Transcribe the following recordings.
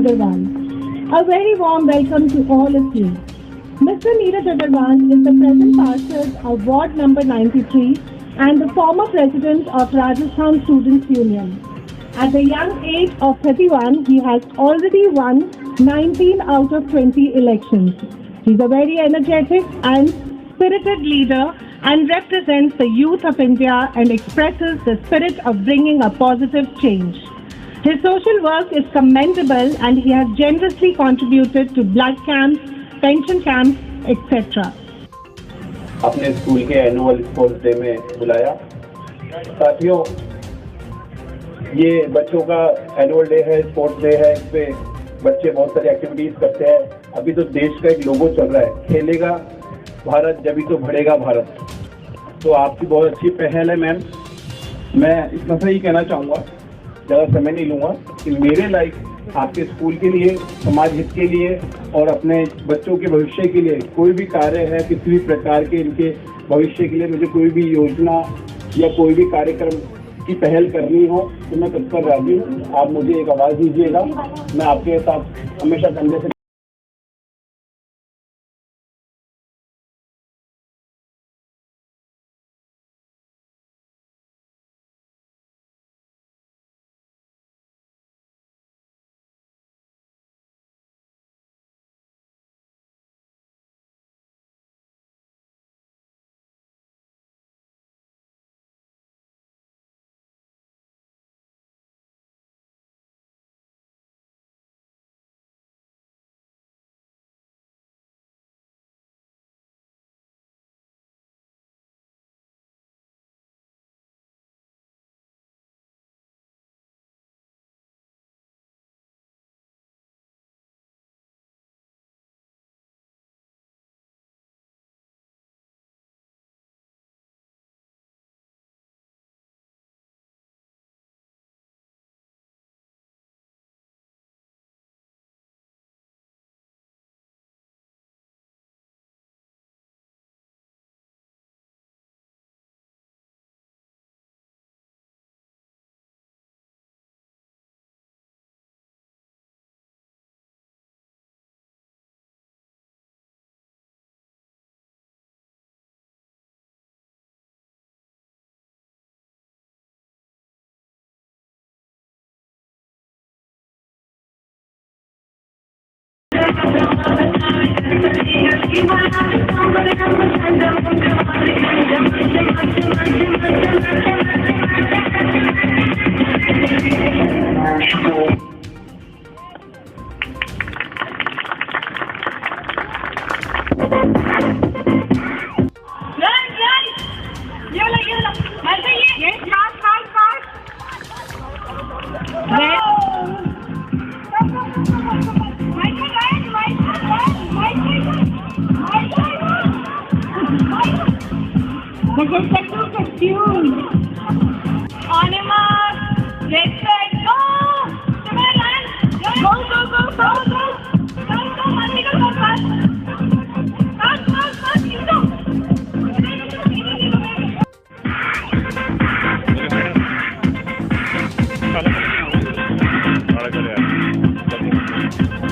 Agarwal. A very warm welcome to all of you. Mr. Neeraj Agarwal is the present parshad of Ward number 93 and the former president of Rajasthan Students' Union. At the young age of 31, he has already won 19 out of 20 elections. He's a very energetic and spirited leader and represents the youth of India and expresses the spirit of bringing a positive change. His social work is commendable and he has generously contributed to blood camps, pension camps, etc. अपने school के annual sports day में बुलाया। साथियों, ये बच्चों का annual day है, sports day है, इस पे बच्चे बहुत सारी एक्टिविटीज करते हैं। अभी तो देश का एक लोगो चल रहा है, खेलेगा भारत जभी तो बढ़ेगा भारत। तो आपकी बहुत अच्छी पहल है मैम। मैं इतना सा ही कहना चाहूँगा, ज़्यादा समय नहीं लूँगा, कि मेरे लाइक आपके स्कूल के लिए, समाज हित के लिए और अपने बच्चों के भविष्य के लिए कोई भी कार्य है, किसी भी प्रकार के इनके भविष्य के लिए मुझे कोई भी योजना या कोई भी कार्यक्रम की पहल करनी हो तो मैं तत्पर राजी हूँ। आप मुझे एक आवाज़ दीजिएगा, मैं आपके साथ हमेशा कंधे से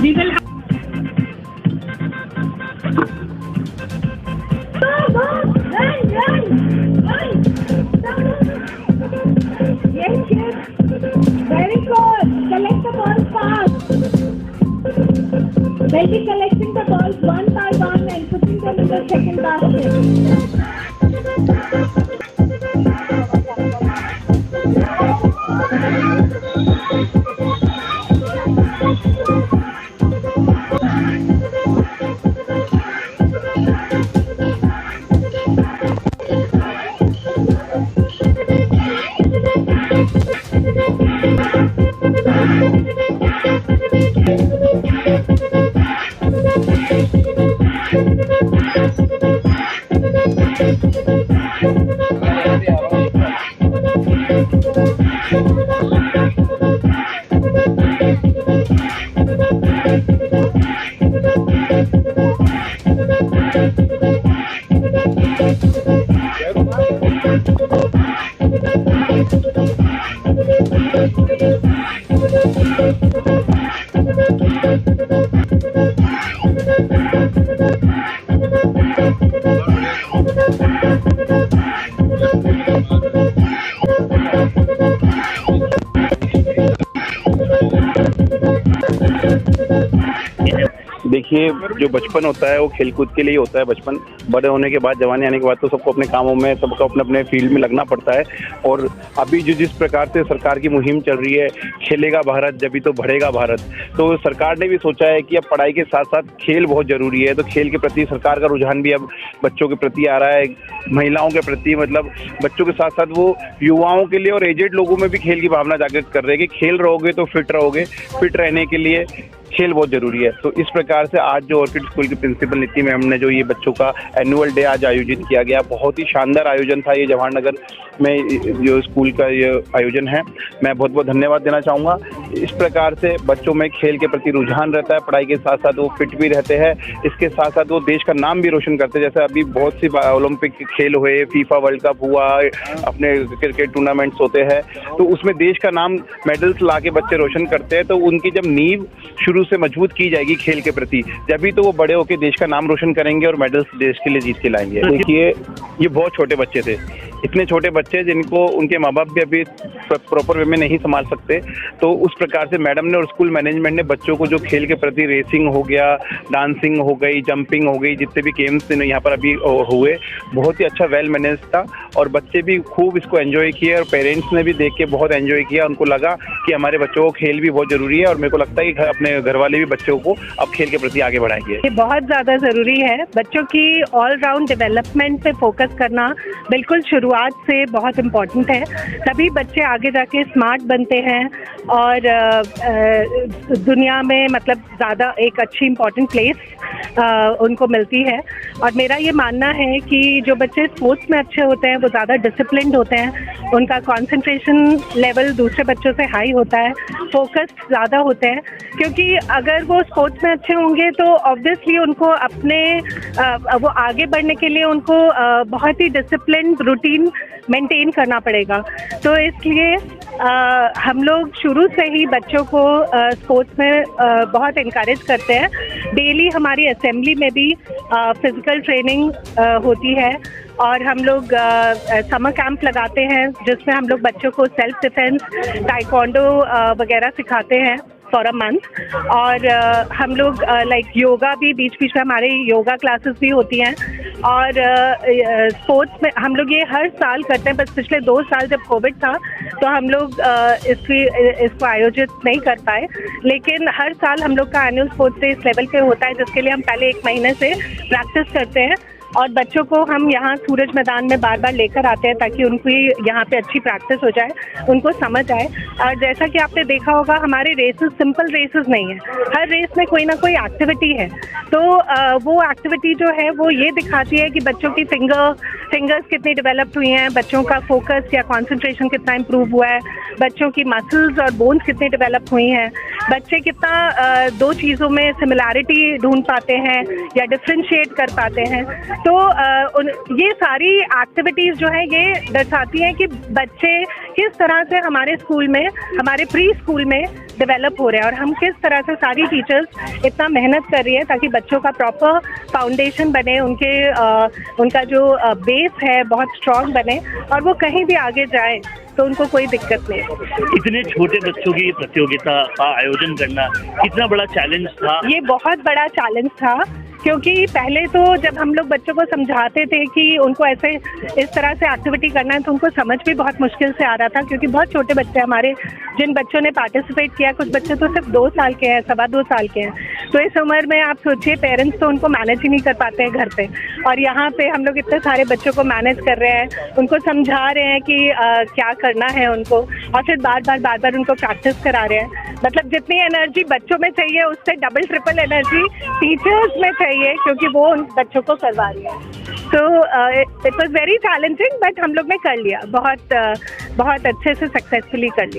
we will have yes, yes. Very good. Collect the balls fast. They'll be collecting the balls one by one and putting them in the second basket. देखिए, जो बचपन होता है वो खेलकूद के लिए होता है। बचपन बड़े होने के बाद, जवानी आने के बाद तो सबको अपने कामों में, सबको अपने अपने फील्ड में लगना पड़ता है। और अभी जो जिस प्रकार से सरकार की मुहिम चल रही है, खेलेगा भारत जभी तो बढ़ेगा भारत, तो सरकार ने भी सोचा है कि अब पढ़ाई के साथ साथ खेल बहुत जरूरी है। तो खेल के प्रति सरकार का रुझान भी अब बच्चों के प्रति आ रहा है, महिलाओं के प्रति, मतलब बच्चों के साथ साथ वो युवाओं के लिए और एजेड लोगों में भी खेल की भावना जागृत कर रहे हैं कि खेल रहोगे तो फिट रहोगे। फिट रहने के लिए खेल बहुत जरूरी है। तो इस प्रकार से आज जो ऑर्किड स्कूल की प्रिंसिपल नीति मैम ने जो ये बच्चों का एनुअल डे आज आयोजित किया गया, बहुत ही शानदार आयोजन था। ये जवाहरनगर में जो स्कूल का ये आयोजन है, मैं बहुत बहुत धन्यवाद देना चाहूँगा। इस प्रकार से बच्चों में खेल के प्रति रुझान रहता है, पढ़ाई के साथ साथ वो फिट भी रहते हैं, इसके साथ साथ वो देश का नाम भी रोशन करते हैं। जैसे अभी बहुत सी ओलंपिक खेल हुए, फीफा वर्ल्ड कप हुआ, अपने क्रिकेट टूर्नामेंट्स होते हैं, तो उसमें देश का नाम मेडल्स ला के बच्चे रोशन करते हैं। तो उनकी जब नींव शुरू से मजबूत की जाएगी खेल के प्रति, जभी तो वो बड़े होकर देश का नाम रोशन करेंगे और मेडल्स देश के लिए जीत के लाएंगे। देखिए, ये बहुत छोटे बच्चे थे, इतने छोटे बच्चे जिनको उनके माँ बाप भी अभी प्रॉपर वे में नहीं संभाल सकते। तो उस प्रकार से मैडम ने और स्कूल मैनेजमेंट ने बच्चों को जो खेल के प्रति, रेसिंग हो गया, डांसिंग हो गई, जंपिंग हो गई, जितने भी गेम्स यहाँ पर अभी हुए, बहुत ही अच्छा वेल मैनेज था और बच्चे भी खूब इसको एंजॉय किए और पेरेंट्स ने भी देख के बहुत एंजॉय किया। उनको लगा कि हमारे बच्चों को खेल भी बहुत जरूरी है और मेरे को लगता है कि अपने घर वाले भी बच्चों को अब खेल के प्रति आगे बढ़ाएंगे। ये बहुत ज़्यादा ज़रूरी है। बच्चों की ऑलराउंड डेवलपमेंट पे फोकस करना बिल्कुल शुरुआत से बहुत इम्पोर्टेंट है, तभी बच्चे आगे जाके स्मार्ट बनते हैं और दुनिया में मतलब ज़्यादा एक अच्छी इम्पोर्टेंट प्लेस उनको मिलती है। और मेरा ये मानना है कि जो बच्चे स्पोर्ट्स में अच्छे होते हैं वो ज़्यादा डिसिप्लिन्ड होते हैं, उनका कंसंट्रेशन लेवल दूसरे बच्चों से हाई होता है, फोकस ज़्यादा होते हैं, क्योंकि अगर वो स्पोर्ट्स में अच्छे होंगे तो ऑब्वियसली उनको अपने वो आगे बढ़ने के लिए उनको बहुत ही डिसिप्लिन रूटीन मेंटेन करना पड़ेगा। तो इसलिए हम लोग शुरू से ही बच्चों को स्पोर्ट्स में बहुत इनकरेज करते हैं। डेली हमारी असेंबली में भी फिजिकल ट्रेनिंग होती है और हम लोग समर कैंप लगाते हैं जिसमें हम लोग बच्चों को सेल्फ डिफेंस, ताइक्वांडो वगैरह सिखाते हैं फॉर अ मंथ। और हम लोग लाइक योगा भी बीच बीच में हमारे योगा क्लासेस भी होती हैं। और स्पोर्ट्स में हम लोग ये हर साल करते हैं, बस पिछले 2 साल जब कोविड था तो हम लोग इसको आयोजित नहीं कर पाए, लेकिन हर साल हम लोग का एनुअल स्पोर्ट्स डे इस लेवल पे होता है जिसके लिए हम पहले 1 महीने से प्रैक्टिस करते हैं और बच्चों को हम यहाँ सूरज मैदान में बार बार लेकर आते हैं ताकि उनकी यहाँ पे अच्छी प्रैक्टिस हो जाए, उनको समझ आए। और जैसा कि आपने देखा होगा, हमारे रेसेस सिंपल रेसेस नहीं है, हर रेस में कोई ना कोई एक्टिविटी है। तो वो एक्टिविटी जो है वो ये दिखाती है कि बच्चों की फिंगर्स कितनी डेवलप्ड हुई हैं, बच्चों का फोकस या कॉन्सेंट्रेशन कितना इम्प्रूव हुआ है, बच्चों की मसल्स और बोन्स कितनी डेवलप हुई हैं, बच्चे कितना 2 चीज़ों में सिमिलैरिटी ढूंढ पाते हैं या डिफ्रेंशिएट कर पाते हैं। तो ये सारी एक्टिविटीज़ जो है ये दर्शाती हैं कि बच्चे किस तरह से हमारे स्कूल में, हमारे प्री स्कूल में डेवलप हो रहे हैं और हम किस तरह से सारी टीचर्स इतना मेहनत कर रही है ताकि बच्चों का प्रॉपर फाउंडेशन बने, उनका जो बेस है बहुत स्ट्रॉन्ग बने और वो कहीं भी आगे जाए तो उनको कोई दिक्कत नहीं। इतने छोटे बच्चों की प्रतियोगिता का आयोजन करना कितना बड़ा चैलेंज था? ये बहुत बड़ा चैलेंज था, क्योंकि पहले तो जब हम लोग बच्चों को समझाते थे कि उनको ऐसे इस तरह से एक्टिविटी करना है तो उनको समझ भी बहुत मुश्किल से आ रहा था, क्योंकि बहुत छोटे बच्चे हमारे, जिन बच्चों ने पार्टिसिपेट किया, कुछ बच्चे तो सिर्फ 2 साल के हैं, 2.25 साल के हैं। तो इस उम्र में आप सोचिए पेरेंट्स तो उनको मैनेज ही नहीं कर पाते हैं घर पे, और यहाँ पे हम लोग इतने सारे बच्चों को मैनेज कर रहे हैं, उनको समझा रहे हैं कि क्या करना है उनको, और फिर बार बार उनको प्रैक्टिस करा रहे हैं। मतलब जितनी एनर्जी बच्चों में चाहिए उससे डबल ट्रिपल एनर्जी टीचर्स में चाहिए, क्योंकि वो उन बच्चों को करवा रही है। तो it was very challenging, but हम लोग ने कर लिया, बहुत अच्छे से सक्सेसफुली कर लिया।